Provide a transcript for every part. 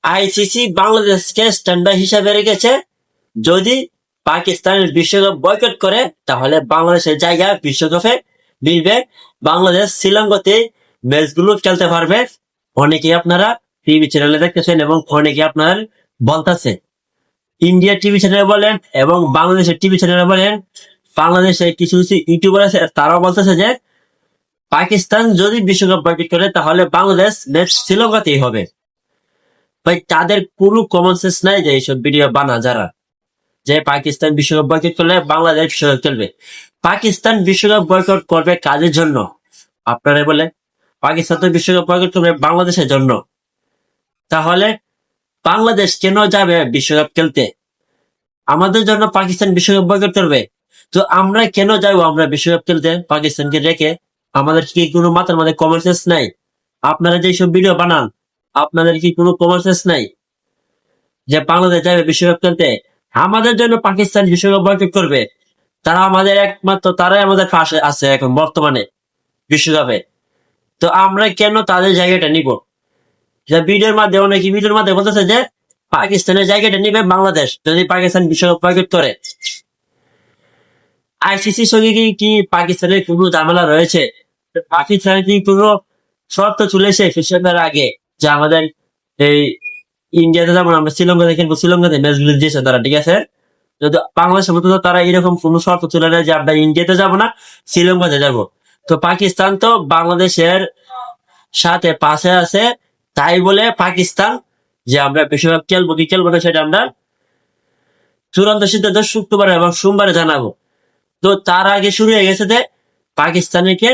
ICC বাংলাদেশকে standard হিসাবে রেখেছে, যদি পাকিস্তান বিশ্বকাপ বয়কট করে তাহলে বাংলাদেশের জায়গা বিশ্বকাপে মিলবে। বাংলাদেশ শ্রীলঙ্কাতে ম্যাচগুলো খেলতে পারবে। অনেকে আপনারা টিভি চ্যানেলে দেখতেছেন এবং অনেকে আপনার বলতেছে, ইন্ডিয়া টিভি চ্যানেলে বলেন এবং বাংলাদেশের টিভি চ্যানেলে বলেন, বাংলাদেশে কিছু কিছু ইউটিউবার আছে তারাও বলতেছে যে পাকিস্তান যদি বিশ্বকাপ বয়কট করে তাহলে বাংলাদেশ ম্যাচ শ্রীলঙ্কাতেই হবে। ভাই তাদের কোনো কমন সেন্স নাই যে এইসব ভিডিও বানা যারা, যে পাকিস্তান বিশ্বকাপ বয়কট করলে বাংলাদেশ বিশ্বকাপ খেলবে। পাকিস্তান বিশ্বকাপ বয়কট করবে কাজের জন্য? আপনারা বলে পাকিস্তান তো বিশ্বকাপ বয়কট করবে বাংলাদেশের জন্য। তাহলে বাংলাদেশ কেন যাবে বিশ্বকাপ খেলতে? আমাদের জন্য পাকিস্তান বিশ্বকাপ বয়কট করবে, তো আমরা কেন যাবো আমরা বিশ্বকাপ খেলতে পাকিস্তানকে রেখে? আমাদের কি কোনো মাথার মধ্যে কমন সেন্স নাই? আপনারা যেসব ভিডিও বানান, আপনাদের কি কোনো কমন সেন্স নাই যে বাংলাদেশ যাবে বিশ্বকাপ খেলতে? আমাদের জন্য পাকিস্তান বিশ্বকাপ বয়কট করবে? তারা আমাদের একমাত্র, তারাই আমাদের পাশে আছে এখন বর্তমানে বিশ্বকাপে। তো আমরা কেন তাদের জায়গাটা নিব? যে ভিডিওর মাধ্যমে, অনেকে ভিডিওর মাধ্যমে বলতেছে যে পাকিস্তানের জায়গাটা নিবে বাংলাদেশ যদি পাকিস্তান বিশ্বকাপ বয়কট করে। আইসিসির সঙ্গে কি পাকিস্তানের কোনো ঝামেলা রয়েছে? পাকিস্তানের কি কোনো শর্ত চলেছে বিশ্বকাপের আগে যে আমাদের এই ইন্ডিয়াতে যেমন আমরা শ্রীলঙ্কাতে খেলবো, শ্রীলঙ্কাতে ম্যাচগুলো দিয়েছে তারা, ঠিক আছে? যদি বাংলাদেশের মতো তো তারা এরকম কোনো শর্ত তুলে নেয় যে আমরা ইন্ডিয়াতে যাব না, শ্রীলঙ্কাতে যাব। তো পাকিস্তান তো বাংলাদেশের সাথে পাশে আছে, তাই বলে পাকিস্তান যে আমরা বিশ্বকাপ খেলবো কি খেলবো না সেটা আমরা চূড়ান্ত সিদ্ধান্ত শুক্রবার এবং সোমবারে জানাবো। তো তার আগে শুরু হয়ে গেছে যে পাকিস্তানকে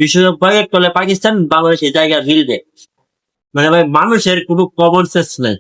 বিশ্বকাপ বয়কট করলে পাকিস্তান বাংলাদেশের জায়গা মিলবে। মানে ভাই মানুষের কোনো কমন সেন্স নাই।